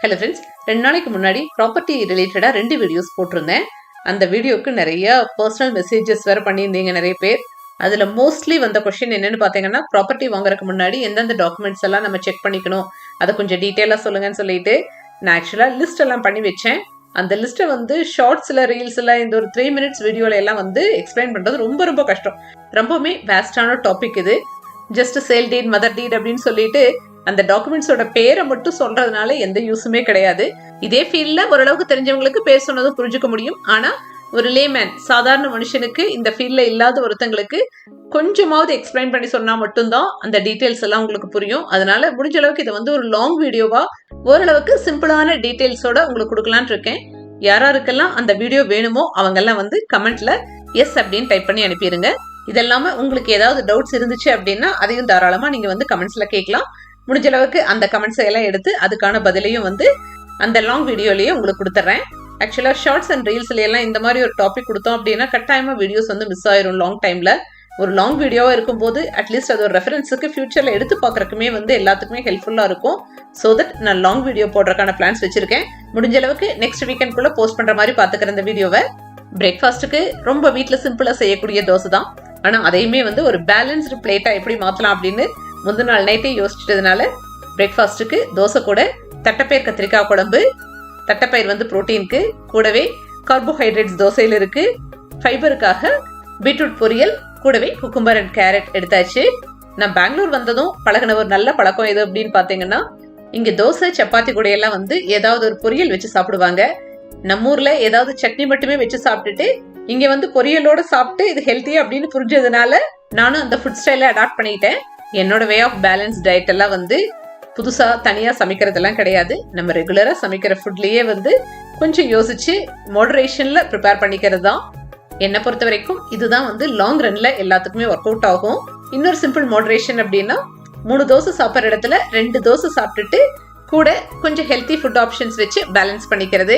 Hello friends, 2 நாளைக்கு முன்னாடி property ரிலேட்டடாக 2 வீடியோஸ் போட்டிருந்தேன். அந்த வீடியோக்கு நிறைய பர்சனல் மெசேஜஸ் வேறு பண்ணியிருந்தீங்க நிறைய பேர். அதில் மோஸ்ட்லி வந்த கொஸ்டின் என்னென்னு பார்த்தீங்கன்னா, ப்ராப்பர்ட்டி வாங்குறதுக்கு முன்னாடி எந்தெந்த டாக்குமெண்ட்ஸ் எல்லாம் நம்ம செக் பண்ணிக்கணும், அதை கொஞ்சம் டீட்டெயிலாக சொல்லுங்கன்னு சொல்லிட்டு நான் ஆக்சுவலாக லிஸ்ட் எல்லாம் பண்ணி வச்சேன். அந்த லிஸ்ட்டை வந்து ஷார்ட்ஸில் ரீல்ஸில் இந்த ஒரு 3 minutes வீடியோவில் எல்லாம் வந்து எக்ஸ்பிளைன் பண்ணுறது ரொம்ப ரொம்ப கஷ்டம். ரொம்பவுமே வேஸ்டான டாபிக் இது. ஜஸ்ட் சேல் டீட், மதர் டீட் அப்படின்னு சொல்லிட்டு அந்த டாக்குமெண்ட்ஸோட பேரை மட்டும் சொல்றதுனால எந்த யூஸுமே கிடையாது. இதே ஃபீல்ட்ல ஓரளவுக்கு தெரிஞ்சவங்களுக்கு பேர் சொன்னதும் புரிஞ்சுக்க முடியும். ஆனா ஒரு லேமேன், சாதாரண மனுஷனுக்கு, இந்த ஃபீல்ட்ல இல்லாத ஒருத்தங்களுக்கு கொஞ்சமாவது எக்ஸ்பிளைன் பண்ணி சொன்னா மட்டும்தான் அந்த டீட்டெயில்ஸ் எல்லாம் உங்களுக்கு புரியும். அதனால முடிஞ்ச அளவுக்கு இதை வந்து ஒரு லாங் வீடியோவா ஓரளவுக்கு சிம்பிளான டீட்டெயில்ஸோட உங்களுக்கு கொடுக்கலான் இருக்கேன். யாராருக்கெல்லாம் அந்த வீடியோ வேணுமோ அவங்கெல்லாம் வந்து கமெண்ட்ல எஸ் அப்படின்னு டைப் பண்ணி அனுப்பிடுங்க. இதெல்லாம உங்களுக்கு ஏதாவது டவுட்ஸ் இருந்துச்சு அப்படின்னா அதையும் தாராளமா நீங்க வந்து கமெண்ட்ஸ்ல கேட்கலாம். முடிஞ்ச அளவுக்கு அந்த கமெண்ட்ஸை எல்லாம் எடுத்து அதுக்கான பதிலையும் வந்து அந்த லாங் வீடியோலயே உங்களுக்கு கொடுத்துட்றேன். ஆக்சுவலாக ஷார்ட்ஸ் அண்ட் ரீல்ஸ்ல எல்லாம் இந்த மாதிரி ஒரு டாபிக் கொடுத்தோம் அப்படின்னா கட்டாயமா வீடியோஸ் வந்து மிஸ் ஆயிரும். லாங் டைம்ல ஒரு லாங் வீடியோவா இருக்கும்போது அட்லீஸ்ட் அது ஒரு ரெஃபரன்ஸுக்கு ஃபியூச்சர்ல எடுத்து பார்க்கறதுக்குமே வந்து எல்லாத்துக்குமே ஹெல்ப்ஃபுல்லா இருக்கும். ஸோ தட் நான் லாங் வீடியோ போடுறதுக்கான பிளான்ஸ் வச்சிருக்கேன். முடிஞ்ச அளவுக்கு நெக்ஸ்ட் வீக்கெண்ட்குள்ள போஸ்ட் பண்ற மாதிரி பாத்துக்கிற இந்த வீடியோவை. பிரேக்ஃபாஸ்ட்டுக்கு ரொம்ப வீட்டில் சிம்பிளா செய்யக்கூடிய தோசை தான். ஆனா அதையுமே வந்து ஒரு பேலன்ஸ்டு பிளேட்டா எப்படி மாத்தலாம் அப்படின்னு முந்தின நாள் நைட்டே யோசிச்சிட்டதுனால பிரேக்ஃபாஸ்ட்டுக்கு தோசை கூட தட்டைப்பயிர் கத்திரிக்காய் குழம்பு. தட்டைப்பயிர் வந்து புரோட்டீனுக்கு, கூடவே கார்போஹைட்ரேட்ஸ் தோசையில் இருக்கு. ஃபைபருக்காக பீட்ரூட் பொரியல், கூடவே குக்கும்பர் அண்ட் கேரட் எடுத்தாச்சு. நான் பெங்களூர் வந்ததும் பழகின ஒரு நல்ல பழக்கம் எது அப்படின்னு பார்த்தீங்கன்னா, இங்கே தோசை சப்பாத்தி கூட எல்லாம் வந்து ஏதாவது ஒரு பொரியல் வச்சு சாப்பிடுவாங்க. நம்ம ஊர்ல ஏதாவது சட்னி மட்டுமே வச்சு சாப்பிட்டுட்டு இங்க வந்து பொரியலோட சாப்பிட்டு இது ஹெல்த்தியா அப்படின்னு புரிஞ்சதுனால நானும் அந்த ஃபுட் ஸ்டைலை அடாப்ட் பண்ணிட்டேன். என்னோட வே ஆஃப் பேலன்ஸ் டயட் எல்லாம் வந்து புதுசா தனியா சமைக்கிறதெல்லாம் கிடையாது. நம்ம ரெகுலரா சமைக்கிற ஃபுட்லயே வந்து கொஞ்சம் யோசிச்சு மாடரேஷன்ல ப்ரிப்பேர் பண்ணிக்கிறது தான். என்னை பொறுத்த வரைக்கும் இதுதான் வந்து லாங் ரன்ல எல்லாத்துக்குமே ஒர்க் அவுட் ஆகும். இன்னொரு சிம்பிள் மாடரேஷன் அப்படின்னா 3 தோசை சாப்பிட்ற இடத்துல 2 தோசை சாப்பிட்டுட்டு கூட கொஞ்சம் ஹெல்த்தி ஃபுட் ஆப்ஷன்ஸ் வச்சு பேலன்ஸ் பண்ணிக்கிறது.